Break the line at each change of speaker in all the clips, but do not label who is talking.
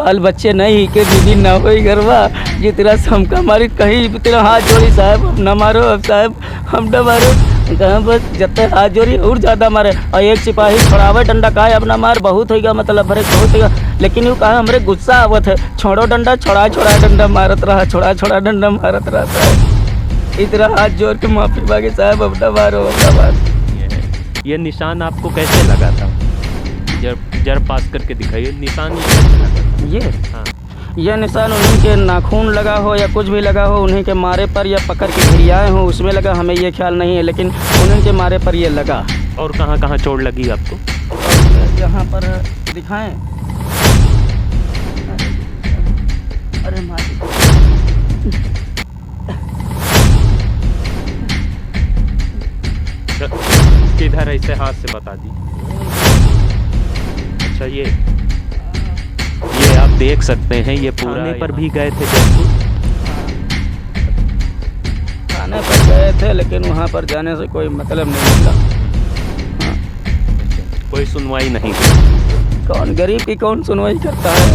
बाल बच्चे नहीं के बीवी ना हो गरबा ये तेरा समका मारी कहीं तेरा हाथ जोड़ी साहब अब न मारो अब साहब हम न मारो कहाँ बस जब तक हाथ जोड़ी और ज़्यादा मारे और एक सिपाही छोड़ावे डंडा कहा अब ना मार बहुत होगा मतलब भरे बहुत होगा लेकिन वो कहा हमारे गुस्सा आवत है छोड़ो डंडा छोड़ा छोड़ा डंडा मारत रहा छोड़ा छोड़ा डंडा मारत रहा साहब इतना हाथ जोड़ के माफी मांगे साहब अब न मारो अब न मारो।
ये निशान आपको कैसे लगा था? जर पास करके दिखाइए निशान ये कैसे लगा था?
ये
हाँ
यह निशान उन्हीं के नाखून लगा हो या कुछ भी लगा हो उन्हीं के मारे पर या पकड़ के घिरियाए हो उसमें लगा हमें ये ख्याल नहीं है लेकिन उन्हीं के मारे पर ये लगा।
और कहाँ कहाँ चोट लगी आपको?
यहाँ पर दिखाएं अरे
किधर ऐसे हाथ से बता दी। अच्छा ये आप देख सकते हैं ये पूरा पर भी गए थे जयपुर
थाने पर गए थे लेकिन वहाँ पर जाने से कोई मतलब नहीं मिला। हाँ।
कोई सुनवाई नहीं की।
कौन गरीब की कौन सुनवाई करता है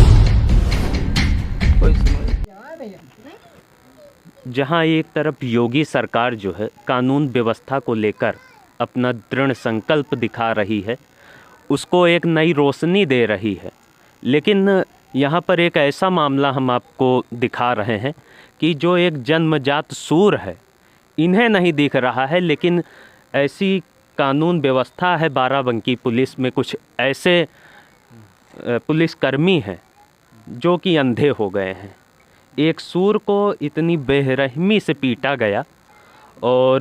कोई सुनवाई।
जहाँ एक तरफ योगी सरकार जो है कानून व्यवस्था को लेकर अपना दृढ़ संकल्प दिखा रही है उसको एक नई रोशनी दे रही है लेकिन यहाँ पर एक ऐसा मामला हम आपको दिखा रहे हैं कि जो एक जन्मजात सूर है इन्हें नहीं दिख रहा है लेकिन ऐसी कानून व्यवस्था है बाराबंकी पुलिस में कुछ ऐसे पुलिसकर्मी हैं जो कि अंधे हो गए हैं। एक सूर को इतनी बेरहमी से पीटा गया और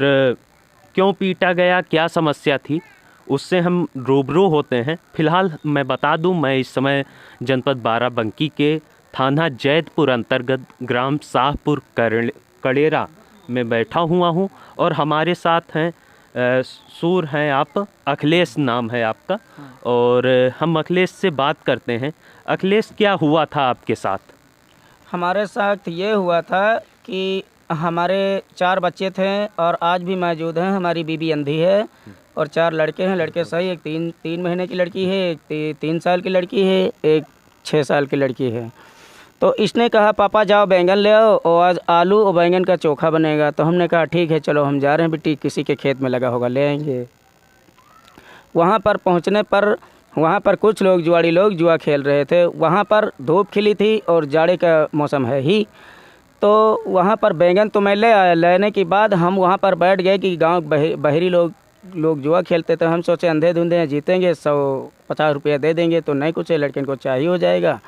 क्यों पीटा गया क्या समस्या थी उससे हम रूबरू होते हैं। फ़िलहाल मैं बता दूं मैं इस समय जनपद बाराबंकी के थाना जैतपुर अंतर्गत ग्राम शाहपुर कड़ेरा में बैठा हुआ हूं और हमारे साथ हैं सूर हैं आप अखिलेश नाम है आपका और हम अखिलेश से बात करते हैं। अखिलेश क्या हुआ था आपके साथ?
हमारे साथ ये हुआ था कि हमारे 4 बच्चे थे और आज भी मौजूद हैं। हमारी बीबी अंधी है और 4 लड़के हैं। लड़के सही एक 3 महीने की लड़की है एक 3 साल की लड़की है एक 6 साल की लड़की है। तो इसने कहा पापा जाओ बैंगन ले आओ और आज आलू और बैंगन का चोखा बनेगा। तो हमने कहा ठीक है चलो हम जा रहे हैं बेटी किसी के खेत में लगा होगा ले आएंगे। वहाँ पर पहुँचने पर वहाँ पर कुछ लोग जुआड़ी लोग जुआ खेल रहे थे। वहाँ पर धूप खिली थी और जाड़े का मौसम है ही तो वहाँ पर बैंगन तो मैं ले आया। लेने के बाद हम वहाँ पर बैठ गए कि गांव बहरी लोग जुआ खेलते थे। हम सोचे अंधे धुंधे हैं जीतेंगे 150 रुपया दे देंगे तो नहीं कुछ लड़के को चाहिए हो जाएगा।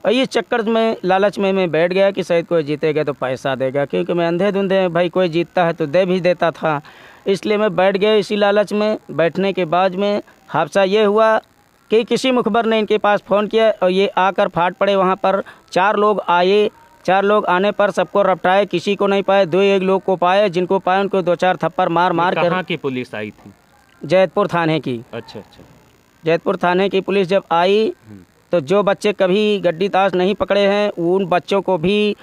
और इस चक्कर में लालच में मैं बैठ गया कि शायद कोई जीतेगा तो पैसा देगा क्योंकि मैं अंधे धुंधे भाई कोई जीतता है तो दे भी देता था इसलिए मैं बैठ गया इसी लालच में। बैठने के बाद में हादसा ये हुआ कि किसी मुखबर ने इनके पास फ़ोन किया और ये आकर फाट पड़े। वहाँ पर 4 लोग आए। 4 लोग आने पर सबको रपटाए किसी को नहीं पाए 2-1 लोग को पाए जिनको पाए उनको 2-4 थप्पड़ मार कर।
कहाँ की पुलिस आई थी?
जैतपुर थाने की।
अच्छा
जैतपुर थाने की पुलिस जब आई तो जो बच्चे कभी गड्डी ताश नहीं पकड़े हैं उन बच्चों को भी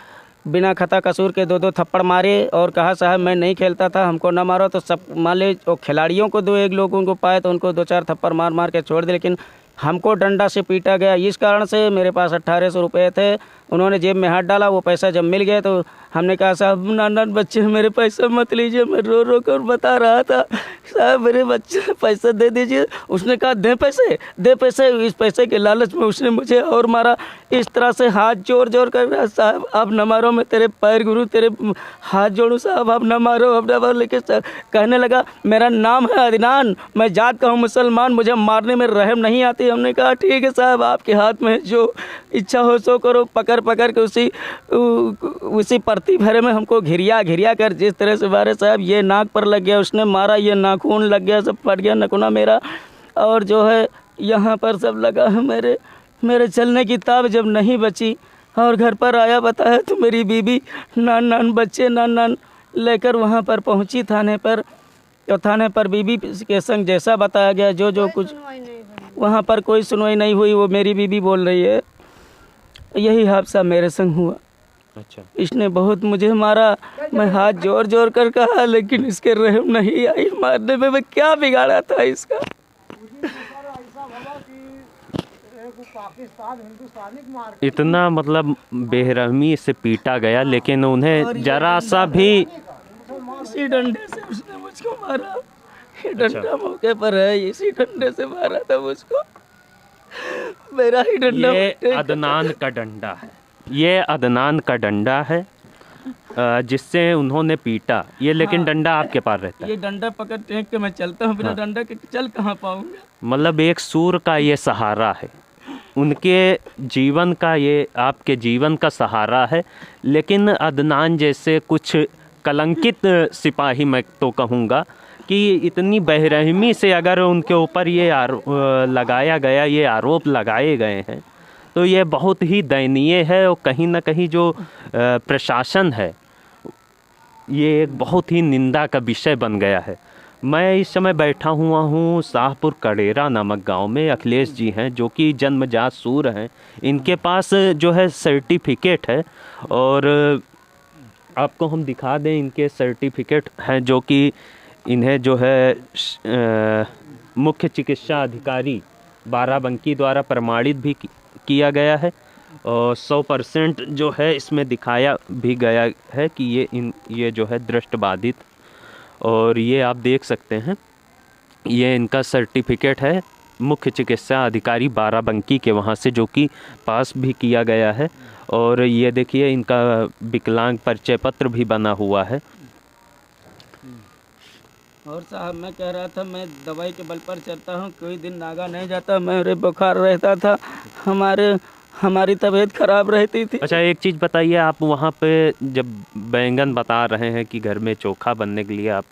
बिना खता कसूर के 2-2 थप्पड़ मारे और कहा साहब मैं नहीं खेलता था हमको ना मारो। तो सब मान ले खिलाड़ियों को 2-1 लोग उनको पाए तो उनको 2-4 थप्पड़ मार के छोड़ दे लेकिन हमको डंडा से पीटा गया। इस कारण से मेरे पास 1800 रुपये थे उन्होंने जेब में हाथ डाला। वो पैसा जब मिल गया तो हमने कहा साहब नाना बच्चे मेरे पैसा मत लीजिए। मैं रो रो कर बता रहा था साहब मेरे बच्चे पैसा दे दीजिए। उसने कहा दे पैसे। इस पैसे के लालच में उसने मुझे और मारा। इस तरह से हाथ जोड़ कर रहा साहब अब न मारो मैं तेरे पैर गुरु तेरे हाथ जोड़ूँ साहब अब न मारो अब न मारो। लेकिन कहने लगा मेरा नाम है अदनान मैं जात का हूँ मुसलमान मुझे मारने में रहम नहीं आती। हमने कहा ठीक है साहब आपके हाथ में जो इच्छा हो सो करो। पकड़ के उसी परती भरे में हमको घिरिया कर जिस तरह से मारे साहब ये नाक पर लग गया उसने मारा ये नाखून लग गया सब फट गया नकुना मेरा और जो है यहाँ पर सब लगा है। मेरे चलने की ताब जब नहीं बची और घर पर आया बताया तो मेरी बीबी नान बच्चे नान लेकर वहाँ पर पहुँची थाने पर। और थाने पर बीबी के संग जैसा बताया गया जो कुछ वहाँ पर कोई सुनवाई नहीं हुई। वो मेरी बीबी बोल रही है यही हादसा मेरे संग हुआ।
अच्छा
इसने बहुत मुझे मारा। मैं हाथ जोड़ कर कहा लेकिन इसके रहम नहीं आई। मारने में मैं क्या बिगाड़ा था इसका।
इतना मतलब बेरहमी से पीटा गया, लेकिन उन्हें जरा सा भी
इसी डंडे से उसने मुझको मारा। ये डंडा मौके पर है, इसी डंडे से मारा था मुझको। मेरा ही डंडा।
ये अदनान का डंडा है, ये अदनान का डंडा है जिससे उन्होंने पीटा ये, लेकिन डंडा आपके पास रहता है।
ये डंडा पकड़ टेक के मैं चलता हूँ, बिना डंडा के चल कहाँ पाऊंगा।
मतलब एक सूर का ये सहारा है, उनके जीवन का, ये आपके जीवन का सहारा है। लेकिन अदनान जैसे कुछ कलंकित सिपाही, मैं तो कहूँगा कि इतनी बेरहमी से अगर उनके ऊपर ये लगाया गया, ये आरोप लगाए गए हैं, तो ये बहुत ही दयनीय है। और कहीं ना कहीं जो प्रशासन है, ये एक बहुत ही निंदा का विषय बन गया है। मैं इस समय बैठा हुआ हूँ शाहपुर कड़ेरा नामक गांव में। अखिलेश जी हैं जो कि जन्मजात सूर हैं, इनके पास जो है सर्टिफिकेट है, और आपको हम दिखा दें, इनके सर्टिफिकेट हैं जो कि इन्हें जो है मुख्य चिकित्सा अधिकारी बाराबंकी द्वारा प्रमाणित भी किया गया है, और 100% जो है इसमें दिखाया भी गया है कि ये जो है दृष्टिबाधित, और ये आप देख सकते हैं, ये इनका सर्टिफिकेट है मुख्य चिकित्सा अधिकारी बाराबंकी के वहाँ से, जो कि पास भी किया गया है। और ये देखिए इनका विकलांग परिचय पत्र भी बना हुआ है।
और साहब मैं कह रहा था, मैं दवाई के बल पर चलता हूँ, कोई दिन नागा नहीं जाता, मेरे बुखार रहता था, हमारी तबीयत खराब रहती थी।
अच्छा एक चीज़ बताइए, आप वहाँ पे जब बैंगन बता रहे हैं कि घर में चोखा बनने के लिए आप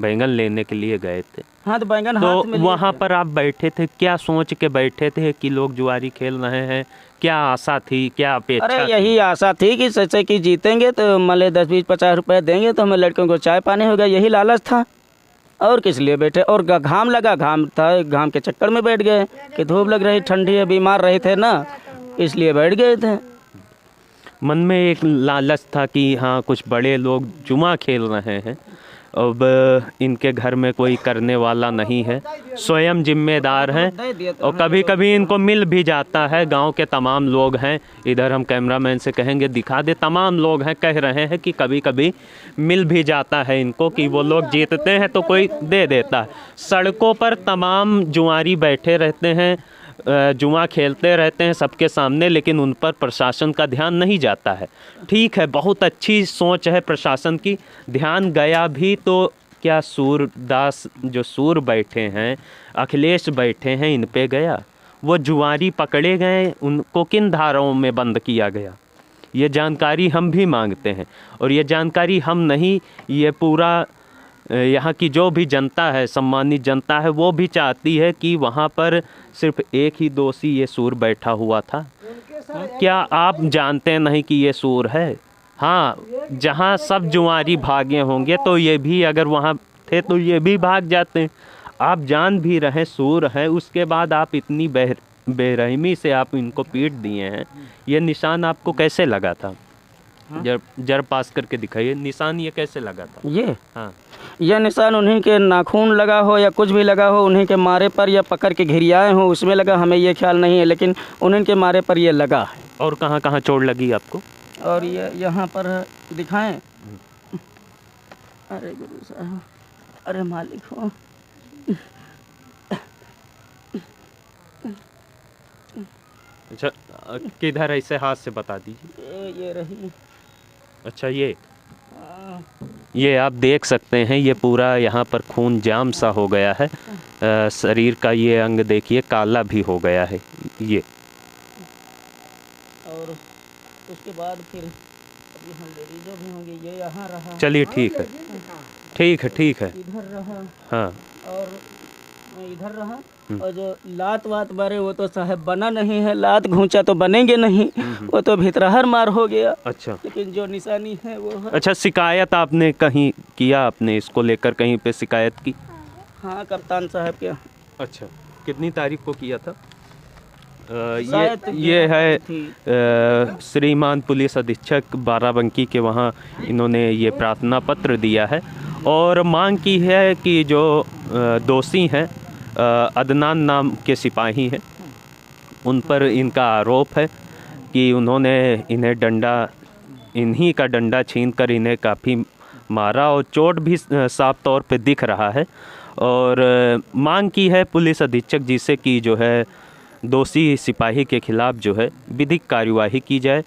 बैंगन लेने के लिए गए थे,
हाँ तो बैंगन
तो
हाथ में लिए
वहाँ
थे।
पर आप बैठे थे, क्या सोच के बैठे थे कि लोग जुआरी खेल रहे हैं? क्या आशा थी, क्या अपेक्षा
अरे
थी?
यही आशा थी कि सच्चे की जीतेंगे तो मले 10 20 50 रुपए देंगे तो हमें लड़कों को चाय पानी होगा, यही लालच था। और किस लिए बैठे? और घाम लगा, घाम था, घाम के चक्कर में बैठ गए कि धूप लग रही, ठंडी है, बीमार रहे थे ना, इसलिए बैठ गए थे।
मन में एक लालच था कि हाँ कुछ बड़े लोग जुआ खेल रहे हैं, अब इनके घर में कोई करने वाला नहीं है, स्वयं जिम्मेदार हैं, और कभी कभी इनको मिल भी जाता है। गांव के तमाम लोग हैं, इधर हम कैमरामैन से कहेंगे दिखा दे, तमाम लोग हैं, कह रहे हैं कि कभी कभी मिल भी जाता है इनको कि वो लोग जीतते हैं तो कोई दे देता है। सड़कों पर तमाम जुआरी बैठे रहते हैं, जुआ खेलते रहते हैं सबके सामने, लेकिन उन पर प्रशासन का ध्यान नहीं जाता है। ठीक है, बहुत अच्छी सोच है प्रशासन की, ध्यान गया भी तो क्या सूरदास जो सूर बैठे हैं, अखिलेश बैठे हैं, इन पे गया? वो जुआरी पकड़े गए, उनको किन धाराओं में बंद किया गया? ये जानकारी हम भी मांगते हैं, और ये जानकारी हम नहीं, ये पूरा यहाँ की जो भी जनता है, सम्मानित जनता है, वो भी चाहती है कि वहाँ पर सिर्फ एक ही दोषी ये सूर बैठा हुआ था। क्या आप जानते नहीं कि ये सूर है? हाँ, जहाँ सब जुआरी भागे होंगे तो ये भी अगर वहाँ थे तो ये भी भाग जाते। आप जान भी रहे सूर है, उसके बाद आप इतनी बेरहमी से आप इनको पीट दिए हैं। ये निशान आपको कैसे लगा था? जर पास करके दिखाइए, निशान ये कैसे लगा था?
ये
हाँ,
यह निशान उन्हीं के नाखून लगा हो या कुछ भी लगा हो, उन्हीं के मारे पर या पकड़ के घिरियाए हो, उसमें लगा, हमें ये ख्याल नहीं है, लेकिन उन्हीं के मारे पर ये लगा है।
और कहाँ कहाँ चोट लगी आपको?
और ये यहाँ पर दिखाएं। अरे गुरु साहब, अरे मालिक हो,
अच्छा किधर, ऐसे हाथ से बता दीजिए।
ये रही।
अच्छा ये आप देख सकते हैं, ये पूरा यहाँ पर खून जाम सा हो गया है, शरीर का ये अंग देखिए काला भी हो गया है ये।
और उसके बाद फिर अभी हम लेडी जो भी होंगे, ये यहाँ रहा।
चलिए ठीक है, ठीक है, ठीक है।
इधर रहा,
हाँ,
और मैं इधर रहा, और जो लात वात मारे वो तो साहब बना नहीं है, लात घूंचा तो बनेंगे नहीं, वो तो भीतरहर मार हो गया।
अच्छा,
लेकिन जो निशानी है वो है।
अच्छा, शिकायत आपने कहीं किया, आपने इसको लेकर कहीं पे शिकायत की?
हाँ, कप्तान साहब के।
अच्छा, कितनी तारीख को किया था?
शायद
ये है श्रीमान पुलिस अधीक्षक बाराबंकी के वहाँ इन्होंने ये प्रार्थना पत्र दिया है, और मांग की है कि जो दोषी हैं, अदनान नाम के सिपाही हैं, उन पर इनका आरोप है कि उन्होंने इन्हीं का डंडा छीनकर इन्हें काफ़ी मारा और चोट भी साफ तौर पे दिख रहा है। और मांग की है पुलिस अधीक्षक जी से कि जो है दोषी सिपाही के खिलाफ़ जो है विधिक कार्यवाही की जाए।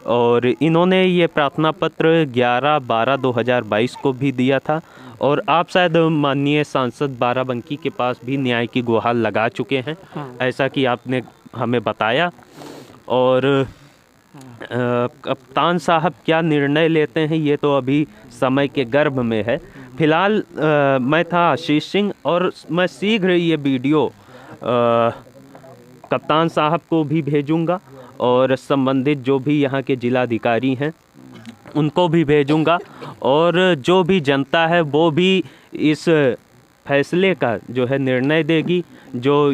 और इन्होंने ये प्रार्थना पत्र 11/12/2022 को भी दिया था और आप शायद माननीय सांसद बाराबंकी के पास भी न्याय की गुहार लगा चुके हैं, ऐसा कि आपने हमें बताया। और कप्तान साहब क्या निर्णय लेते हैं ये तो अभी समय के गर्भ में है। फिलहाल मैं था आशीष सिंह और मैं शीघ्र ये वीडियो कप्तान साहब को भी भेजूंगा और संबंधित जो भी यहाँ के जिलाधिकारी हैं उनको भी भेजूंगा। और जो भी जनता है वो भी इस फैसले का जो है निर्णय देगी। जो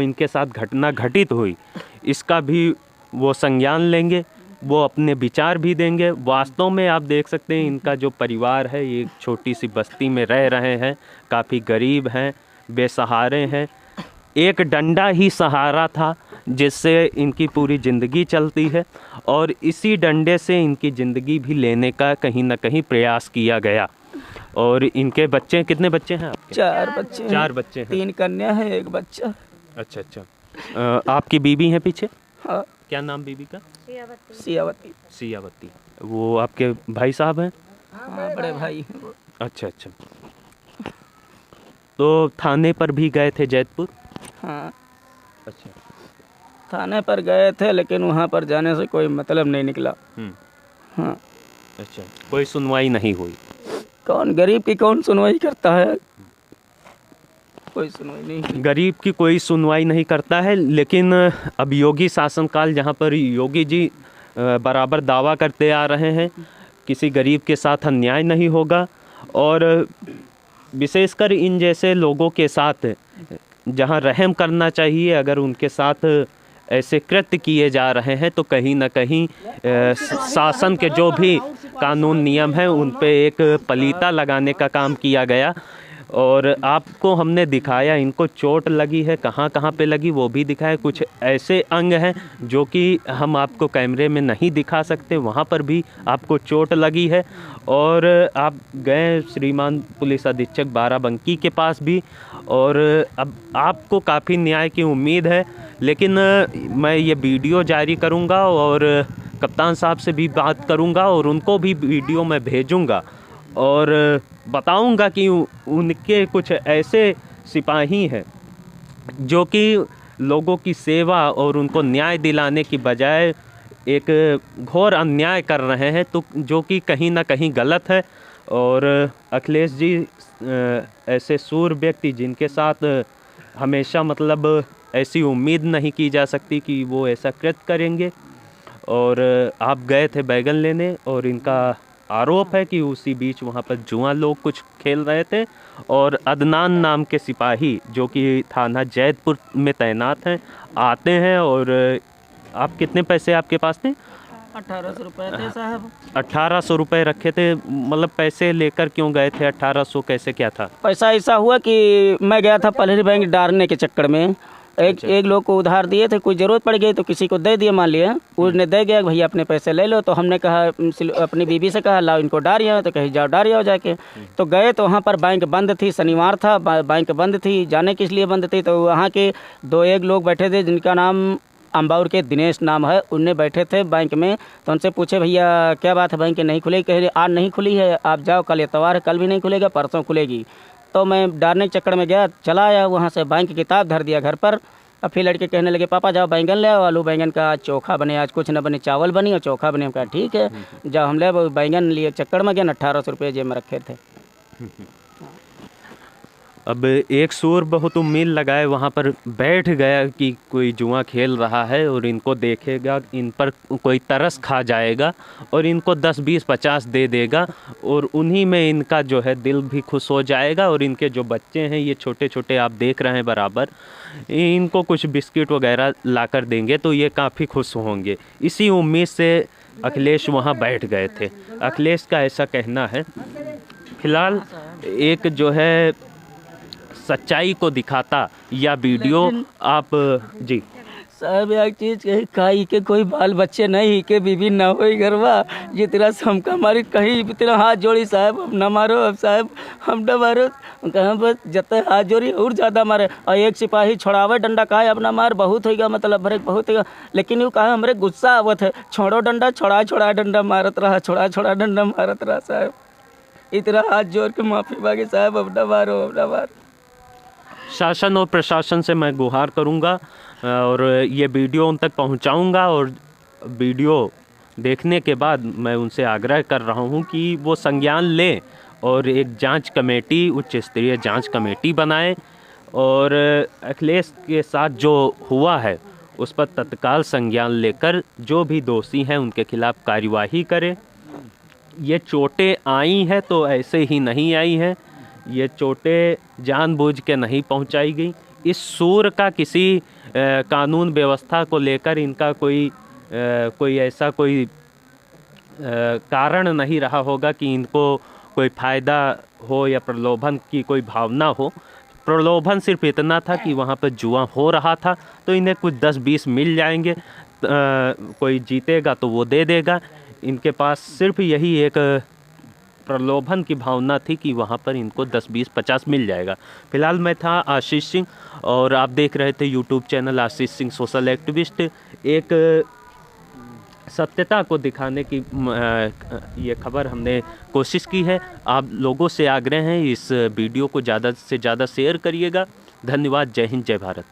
इनके साथ घटना घटित हुई इसका भी वो संज्ञान लेंगे, वो अपने विचार भी देंगे। वास्तव में आप देख सकते हैं इनका जो परिवार है ये एक छोटी सी बस्ती में रह रहे हैं, काफ़ी गरीब हैं, बेसहारे हैं। एक डंडा ही सहारा था जिससे इनकी पूरी ज़िंदगी चलती है और इसी डंडे से इनकी ज़िंदगी भी लेने का कहीं ना कहीं प्रयास किया गया। और इनके बच्चे, कितने बच्चे हैं आपके?
4 बच्चे हैं।
4 बच्चे हैं।
3 कन्या है, 1 बच्चा।
अच्छा। आपकी बीबी हैं पीछे?
हाँ।
क्या नाम बीबी का?
सियावती।
सियावती। वो आपके भाई साहब हैं?
हाँ, बड़े भाई हैं वो।
अच्छा। तो थाने पर भी गए थे जैतपुर?
हाँ।
अच्छा।
थाने पर गए थे लेकिन वहाँ पर जाने से कोई मतलब नहीं निकला। हाँ।
अच्छा, कोई सुनवाई नहीं हुई?
कौन गरीब की कौन सुनवाई करता है? कोई सुनवाई नहीं।
गरीब की कोई सुनवाई नहीं करता है। लेकिन अब योगी शासनकाल, जहाँ पर योगी जी बराबर दावा करते आ रहे हैं किसी गरीब के साथ अन्याय नहीं होगा और विशेषकर इन जैसे लोगों के साथ जहाँ रहम करना चाहिए, अगर उनके साथ ऐसे कृत्य किए जा रहे हैं तो कहीं ना कहीं शासन के जो भी कानून नियम हैं उन पे एक पलीता लगाने का काम किया गया। और आपको हमने दिखाया, इनको चोट लगी है, कहाँ कहाँ पे लगी वो भी दिखाया। कुछ ऐसे अंग हैं जो कि हम आपको कैमरे में नहीं दिखा सकते, वहाँ पर भी आपको चोट लगी है। और आप गए श्रीमान पुलिस अधीक्षक बाराबंकी के पास भी और अब आपको काफ़ी न्याय की उम्मीद है। लेकिन मैं ये वीडियो जारी करूँगा और कप्तान साहब से भी बात करूँगा और उनको भी वीडियो में भेजूँगा और बताऊंगा कि उनके कुछ ऐसे सिपाही हैं जो कि लोगों की सेवा और उनको न्याय दिलाने की बजाय एक घोर अन्याय कर रहे हैं, तो जो कि कहीं ना कहीं गलत है। और अखिलेश जी ऐसे सूर व्यक्ति जिनके साथ हमेशा मतलब ऐसी उम्मीद नहीं की जा सकती कि वो ऐसा कृत्य करेंगे। और आप गए थे बैगन लेने और इनका आरोप है कि उसी बीच वहाँ पर जुआ लोग कुछ खेल रहे थे और अदनान नाम के सिपाही जो कि थाना जैतपुर में तैनात हैं आते हैं। और आप कितने पैसे आपके पास थे?
1800 रुपये थे साहब।
1800 रुपये रखे थे, मतलब पैसे लेकर क्यों गए थे? 1800 कैसे, क्या था?
पैसा ऐसा हुआ कि मैं गया था पलहरी बैंक डालने के चक्कर में, एक लोग को उधार दिए थे, कोई ज़रूरत पड़ गई तो किसी को दे दिए, मान लिया उसने दे गया भैया अपने पैसे ले लो। तो हमने कहा, अपनी बीबी से कहा लाओ इनको डारिया, तो कहीं जाओ डारिया हो जाके। तो गए तो वहाँ पर बैंक बंद थी, शनिवार था, बैंक बंद थी। जाने किस लिए बंद थी? तो वहाँ के 2-1 लोग बैठे थे जिनका नाम अम्बाउर के दिनेश नाम है, उनने बैठे थे बैंक में। तो उनसे पूछे भैया क्या बात है, बैंक नहीं खुलेगी? कह रहे आज नहीं खुली है, आप जाओ, कल इतवार है, कल भी नहीं खुलेगा, परसों खुलेगी। तो मैं डालने के चक्कर में गया, चला आया वहाँ से, बैंक की किताब धर दिया घर पर। अब फिर लड़के कहने लगे पापा जाओ बैंगन ले आओ, आलू बैंगन का आज चोखा बने, आज कुछ न बने, चावल बनी और चोखा बने। हम कहा ठीक है जाओ, हम ले बैंगन लिए, चक्कर में गया, 1800 रुपये जेब में रखे थे।
अब एक सूर बहुत उम्मीद लगाए वहाँ पर बैठ गया कि कोई जुआ खेल रहा है और इनको देखेगा, इन पर कोई तरस खा जाएगा और इनको 10, 20, 50 दे देगा और उन्हीं में इनका जो है दिल भी खुश हो जाएगा। और इनके जो बच्चे हैं ये छोटे छोटे आप देख रहे हैं बराबर, इनको कुछ बिस्किट वगैरह लाकर देंगे तो ये काफ़ी खुश होंगे। इसी उम्मीद से अखिलेश वहाँ बैठ गए थे। अखिलेश का ऐसा कहना है। फिलहाल एक जो है सच्चाई को दिखाता या वीडियो आप जी
साहब एक चीज़ कही काई के कोई बाल बच्चे नहीं के बीबी ना हो घरवा ये तेरा समका मारी कहीं भी तेरा हाथ जोड़ी साहब अब ना मारो अब साहब हम ना मारो कहाँ बस जते हाथ जोड़ी और ज़्यादा मारे और एक सिपाही छोड़ावे डंडा कहा अब ना मार बहुत होगा मतलब भरे बहुत होगा लेकिन वो कहा हमरे गुस्सा आवत है छोड़ो डंडा छोड़ा डंडा मारत रहा छोड़ा डंडा मारत रहा साहब इतना हाथ जोड़ के माफ़ी मांगे साहब अब ना मारो अब ना मारो।
शासन और प्रशासन से मैं गुहार करूंगा और ये वीडियो उन तक पहुंचाऊंगा और वीडियो देखने के बाद मैं उनसे आग्रह कर रहा हूं कि वो संज्ञान लें और एक जांच कमेटी उच्च स्तरीय जांच कमेटी बनाएं और अखिलेश के साथ जो हुआ है उस पर तत्काल संज्ञान लेकर जो भी दोषी हैं उनके खिलाफ कार्यवाही करें। ये चोटें आई हैं तो ऐसे ही नहीं आई हैं, ये चोटें जानबूझ के नहीं पहुंचाई गई। इस सूर का किसी कानून व्यवस्था को लेकर इनका कोई ऐसा कोई कारण नहीं रहा होगा कि इनको कोई फ़ायदा हो या प्रलोभन की कोई भावना हो। प्रलोभन सिर्फ इतना था कि वहाँ पर जुआ हो रहा था तो इन्हें कुछ 10-20 मिल जाएंगे, कोई जीतेगा तो वो दे देगा। इनके पास सिर्फ यही एक प्रलोभन की भावना थी कि वहाँ पर इनको 10-20-50 मिल जाएगा। फिलहाल मैं था आशीष सिंह और आप देख रहे थे YouTube channel Ashish Singh social activist. एक सत्यता को दिखाने की ये खबर हमने कोशिश की है। आप लोगों से आग्रह है इस वीडियो को ज़्यादा से ज़्यादा शेयर करिएगा। धन्यवाद। जय हिंद, जय भारत।